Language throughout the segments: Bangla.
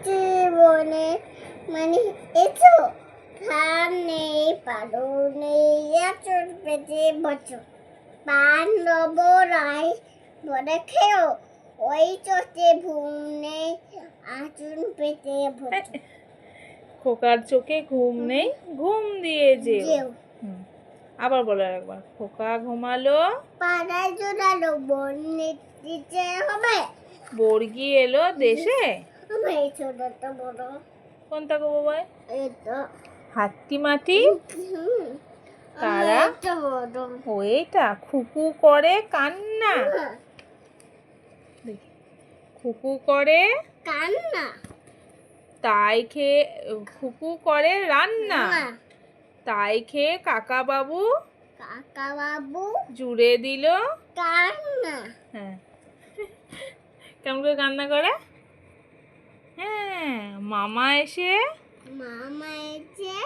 জীবনে মানে এসো সামনে পারো নেই আচর পেতে বছর পান নবরাই বলে খেও ওই চোখে ঘুম নেই আচর পেতে বছর খোকার চোখে ঘুম নেই ঘুম দিয়ে যেও যেও আবার বলো একবার খোকা ঘুমালো পাড়ায় জোড়ালো বন্যের দিতে হবে বর্গি এলো দেশে আমি এই ছোটটা বড় কোনটা গো বাবা এই তো হাত্তি মাটি হুম, তারা আমার এটা বড় ও এইটা খুকু করে কান্না দেখি খুকু করে কান্না তাই খেয়ে খুকু করে রান্না তাই খেয়ে কাকা বাবু কাকা বাবু জুড়ে দিল কান্না হ্যাঁ কেমন করে কান্না করে হ্যাঁ মামা এসে মামা এসে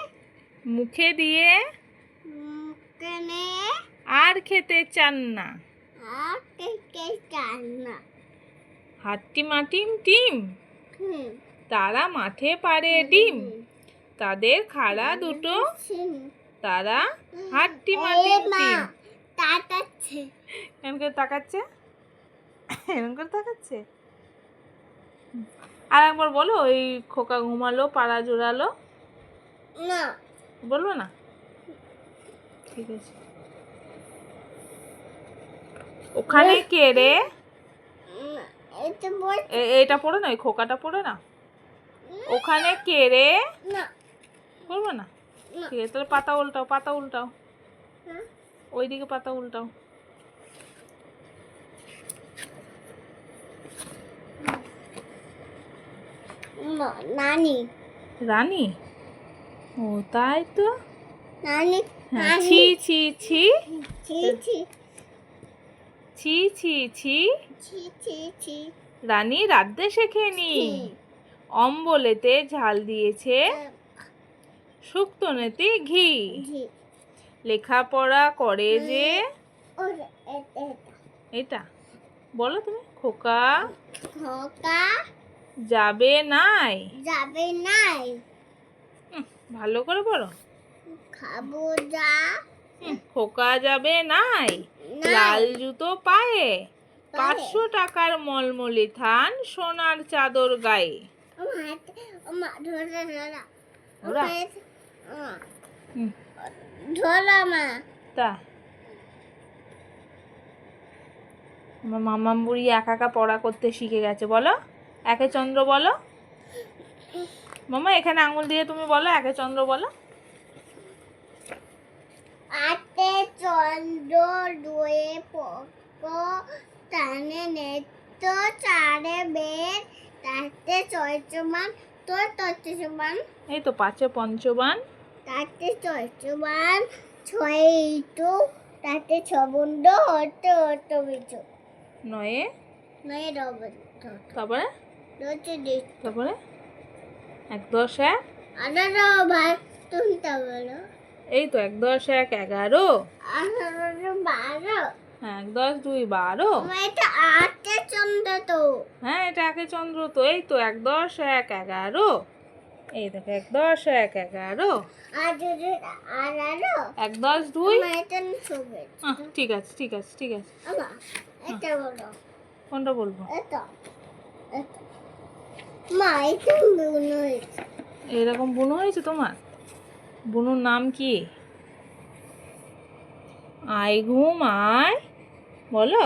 মুখে দিয়ে মুখে নিয়ে আর খেতে চান না আর কে কান্না হাট্টি মাটিম টিম হুম তারা মাঠে পারে ডিম তাদের খাড়া দুটো হুম। তারা হাট্টি এই মাটিম মা টিম তাকাচ্ছে এরকম করে তাকাচ্ছে এরকম করে তাকাচ্ছে আর একবার বলো ওই খোকা ঘুমালো পাড়া জোড়ালো না বলবো না ঠিক আছে ওখানে কে রে না, এটা বল এটা পড়ে না ওই খোকাটা পড়ে না ওখানে কে রে না বলবো না না। ঠিক আছে তাহলে পাতা উল্টাও পাতা উল্টাও হ্যাঁ? ওইদিকে পাতা উল্টাও না, নানি রানী ও তাই তো নানি হ্যাঁ, নানি ছি ছি ছি ছি ছি ছি ছি ছি ছি ছি ছি রানী রাঁধতে শেখেনি অম্বলেতে ঝাল দিয়েছে শুক্তনেতে ঘি জি লেখাপড়া করে যে ওরে এটা এটা বলো তুমি খোকা খোকা যাবে নাই যাবে নাই ভালো করে বলো খাবো যা খোকা যাবে নাই নাই। লাল জুতো পায়ে 500 টাকার মলমলি থান সোনার চাদর গায়ে আমার ধরা ধরা ওরা? হুম, ধরা মা তা আমার মামাম বুড়ি একা একা পড়া করতে শিখে গেছে বলো একে চন্দ্র বলো মামা এখানে আঙুল দিয়ে তুমি বলো একে চন্দ্র বলো আতে চন্দ্র দুয়ে পক টানে নেত্য চারে বেদ তাতে চৈত্রমান তোর তত্ত্ব সমান এই তো 5 পঞ্চবান তাতে চৈত্রমান ছয় ইটু তাতে ছবন্ড হতে হতে বিচু 9 নয় রব তারপরে রচে দিস তারপরে 1 10 1 আঠারো ভাই তুলতে বলো এই তো 1 10 1 11 আঠারো বারো হ্যাঁ 1 10 2 12 এটা আটে চন্দ্র তো হ্যাঁ এটা একে চন্দ্র তো এই তো 1 10 1 11 এই দেখো 1 10 1 11 আর যদি আঠারো 1 10 2 এটা ছবি ঠিক আছে ঠিক আছে ঠিক আছে আমা এটা বলো কোনটা বলবো এটা এটা মা এটা মনে হয়েছে এরকম বুনো হয়েছে তোমার বুনুর নাম কি আই ঘুম আয় বলো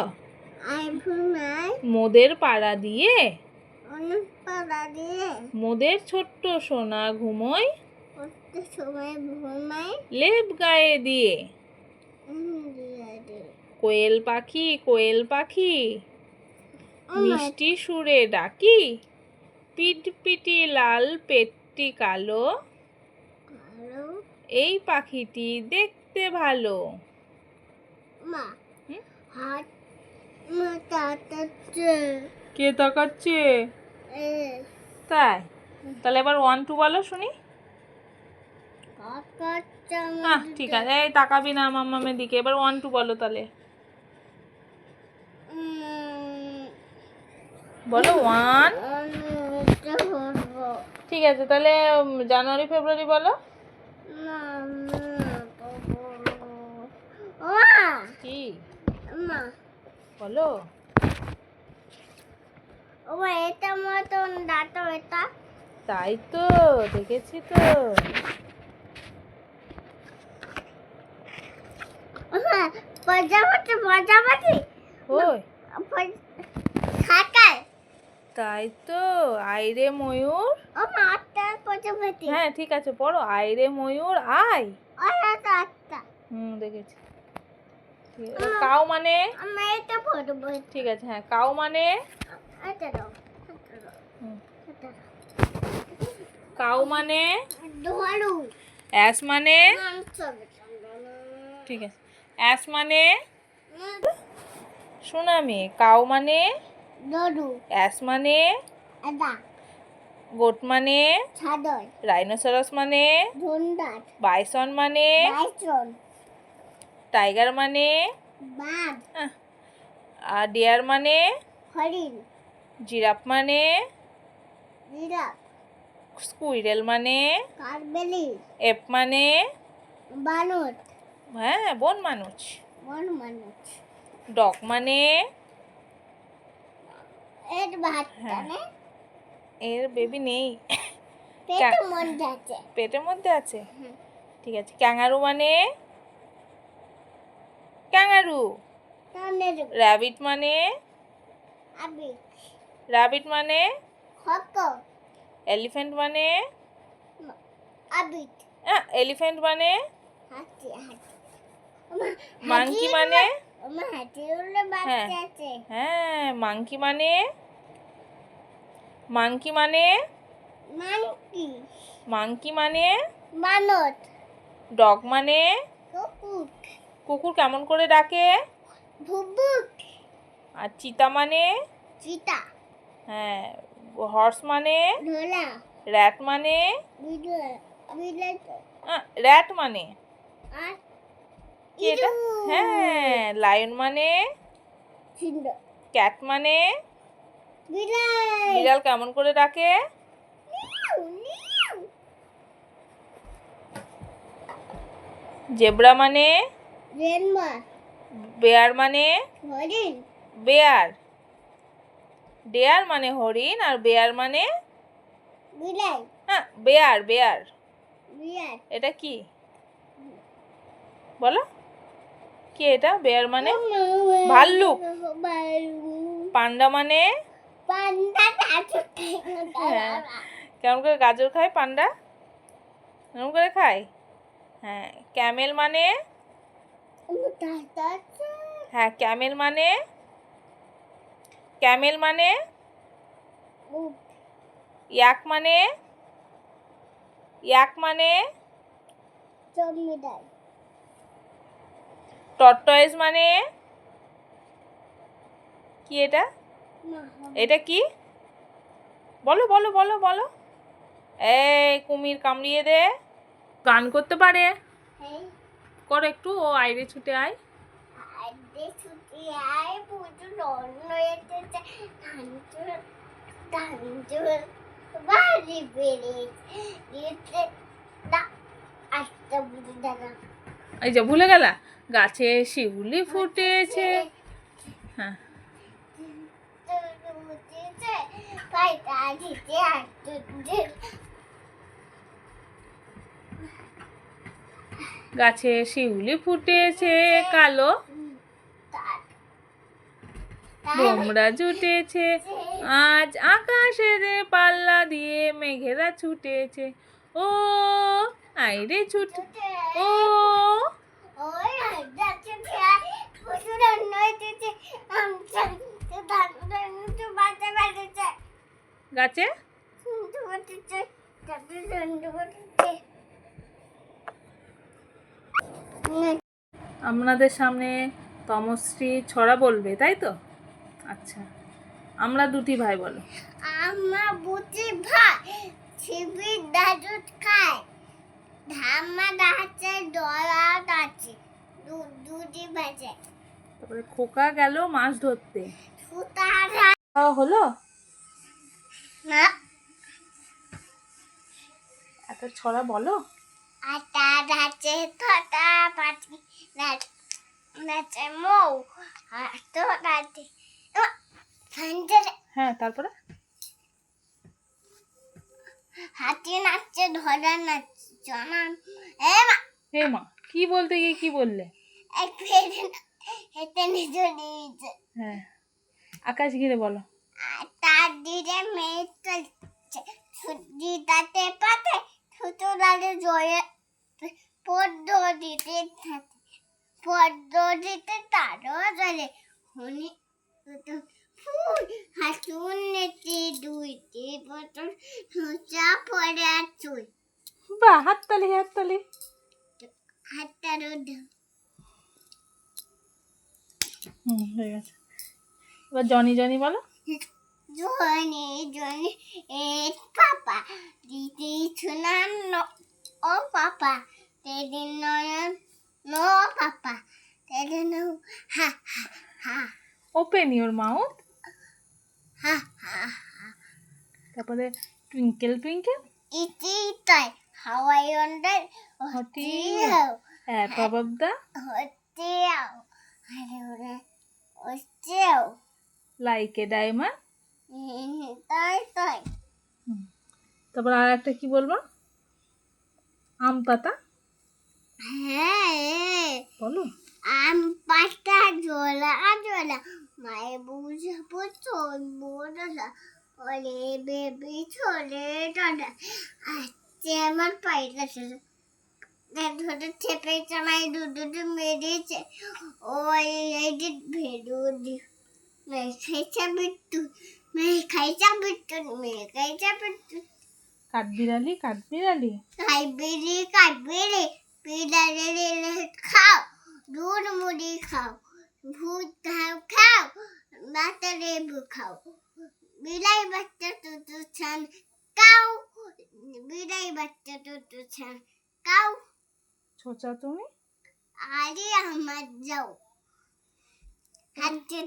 আই ভুনাই মোদের পাড়া দিয়ে অনেক পাড়া দিয়ে মোদের ছোট্ট সোনা ঘুমোয় করতে সময় ঘুমাই লেপ গায়ে দিয়ে দিয়ে দিয়ে কোয়েল পাখি মিষ্টি সুরে ডাকি পিটপিটি লাল পেটটি কালো কালো এই পাখিটি দেখতে ভালো মা হুম? হাত মা তাতাচ্ছে কে তাকাচ্ছে এ তাই তাহলে এবার 1 2 বলো শুনি কাকাচ্চা ঠিক আছে এই তাকাবি না মাম্মামের দিকে এবার 1 2 বলো তাহলে বলো 1 এটা হলো ঠিক আছে, তাহলে জানুয়ারি ফেব্রুয়ারি বলো। মা মা কি মা বলো? ওমা এটা মতন দাঁত এটা তাই তো, দেখেছি তো। ওমা প্রজাপতি ওই খাটায় তাই তো, আইরে ময়ূর। ওমা আটটা প্রজাপতি হ্যাঁ ঠিক আছে, পড়ো। আইরে ময়ূর আয়। আটটা আটটা দেখেছি। ঠিক আছে, কাউ মানে? আমি এটা পড়বো ঠিক আছে, হ্যাঁ কাউ মানে? এটা দাও হুম, এটা দাও কাউ মানে? ধরু অ্যাস মানে? মাংস ঠিক আছে, অ্যাস মানে? সুনামি। কাউ মানে? ধরু অ্যাস মানে? এটা গোট মানে? ছাদর রাইনোসরাস মানে? ধন্দার বাইসন মানে? বাইসন টাইগার মানে? বাঘ আর ডিয়ার মানে? হরিণ জিরাফ মানে? জিরাফ স্কুইরেল মানে? কাঠবেলি এপ মানে? বানর হ্যাঁ, বন মানুষ। বন মানুষ ডগ মানে? এর ভাত হ্যাঁ। টানে এর বেবি নেই, পেটে মধ্যে আছে পেটের মধ্যে আছে। হুম। ঠিক আছে, ক্যাঙ্গারু মানে? ক্যাঙ্গারু। টানের র্যাবিট মানে? আবি র্যাবিট মানে? হক এলিফ্যান্ট মানে? আবিট এলিফ্যান্ট মানে? হাতি হাতি মাংকি মানে? আমার হাতির বাচ্চা আছে হ্যাঁ, মাংকি মানে? মাংকি মানে? মাংকি মাংকি মানে? বানর ডগ মানে? কুকুর কুকুর কেমন করে ডাকে? ভুবুক আর চিতা মানে? চিতা হ্যাঁ। হর্স মানে? ঢোলা র্যাট মানে? বিড়াল বিড়াল র্যাট মানে আর কি এটা? হ্যাঁ। লায়ন মানে? ছিন্দ ক্যাট মানে? বিড়াল বিড়াল কেমন করে ডাকে? Miao, Miao. জেব্রা মানে? রেনবা বেয়ার মানে? হরিণ বেয়ার। ডেয়ার মানে হরিণ, আর বেয়ার মানে? বিড়াল বেয়ার বেয়ার। বিড়াল এটা কি বলো? কি এটা? বেয়ার মানে? ভাল্লুক। পান্ডা মানে? পান্ডা হ্যাঁ। কেমন করে গাজর খায় পান্ডা? কেমন করে খায়? হ্যাঁ। ক্যামেল মানে? হ্যাঁ, ক্যামেল মানে? ক্যামেল মানে? ইয়াক মানে? ইয়াক মানে? জমিদার টর্টয়েস মানে? কি এটা? এটা কি বলো বলো বলো বলো? এই কুমির কামড়িয়ে দে। গান করতে পারে? কর একটু। ও আইরে ছুটে আয়। এই যে ভুলে গেলা, গাছে শিউলি ফুটেছে। হ্যাঁ। গাছে শিউলি ফুটেছে কালো, ভোমরা জুটেছে, আজ আকাশের পাল্লা দিয়ে মেঘেরা ছুটেছে। ও আইরে ছুটে, ও গাছে। আপনাদের সামনে তমশ্রী ছড়া বলবে, তাই তো? আচ্ছা, আমরা দুটি ভাই বলো। আমরা বুঝি ভাই শিবির দাদুত খায় ধামা দাঁড়াচ্ছে দলাত আছে দুটি বাজে তারপরে খোকা গেল মাছ ধরতে। সুতারা হলো না হাতের ছড়া বলো। আটা নাচে থটা পাটি নাচে মৌ হাত নাচে ফান্ডারে হ্যাঁ, তারপরে হাতি নাচছে ধরা নাচছে জনান মা হে মা, কি বলতে গিয়ে কি বললে? এক ফেরে হেতে নিজে নিজে হ্যাঁ, আকাশ ঘিরে বলো। তার দিকে মেয়ে চলছে সুজিটাতে পাতে ছুটুরালে জয়ে পদ্ধতিতে থাকে পদ্ধতিতে তারও জলে হুনি ফুল হাসুন নেতি দুইটি বোতল সোজা পড়ে আর চুল বাহ, হাততালি হাততালি। হাতটার হয়ে গেছে। এবার জনি জনি বলো। জনি জনি এ পাপা দিদি শুনান ও পাপা তেদিন নয়ন নো পাপা তেদিন ha ha ha open your mouth. Ha ha তারপরে টুইঙ্কেল টুইঙ্কেল ইতি তাই হাওয়াই অন্ডার হতি অ্যাপ অব দ্য হতি আরে ওরে ওস্তেও লাইক এ ডায়মন্ড। তাই তাই তারপর আর একটা কি বলবো? আম পাতা হ্যাঁ বলো। আম পাতা জোলা জোলা মায়ে বুঝাবো চোল বোঝা ওরে বেবি ছোলে দাদা আজকে আমার পাইটা ধরে চেপে চামাই দুধ মেরেছে ওই এই যে ভেড়ু মেয়ে খাইছা বিট্টু মেয়ে খাইছা বিট্টু মেয়ে খাইছা বিট্টু কাঠবিড়ালি কাঠবিড়ালি কাইবেরি কাইবেরি বিড়ালে খাও দুধ মুড়ি খাও ভূত খাও খাও বাতা লেবু খাও বিলাই বাচ্চা টুটু ছান কাউ বিলাই বাচ্চা টুটু ছান কাউ ছোচা তুমি। আরে আমার যাও হাতে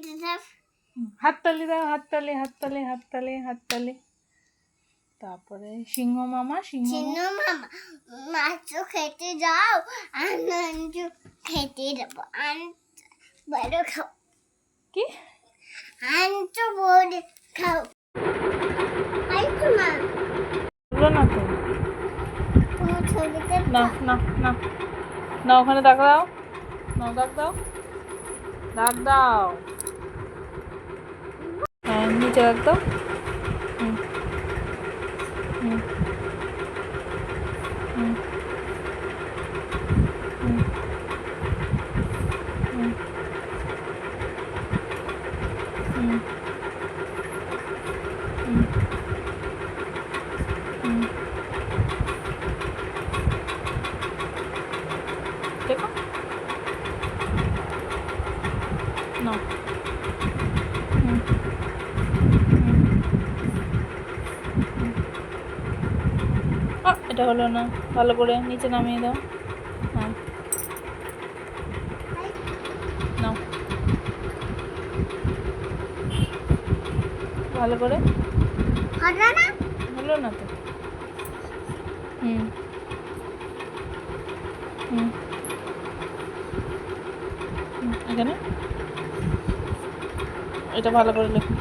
হাততালি দাও, হাততালি হাততালি হাততালি হাততালি। তারপরে সিংহ মামা সিংহ চিন্ন মামা মাছ খেতে যাও আনন্দ খেতে যাবো বড় খাও কি আনন্দ বড় খাও আইতো না বলো না তো। কোনো ছবিতে না না না না, ওখানে ডাক দাও, না ডাক দাও, ডাক দাও। হ্যাঁ, নিচে ডাক দাও। হুম হুম হুম হুম হুম হুম হুম হুম দেখো না। হুম এটা হলো না, ভালো করে নিচে নামিয়ে দাও। হ্যাঁ, নাও ভালো করে। হলো না হলো না তো। হুম হুম এখানে এটা ভালো করে লেখো।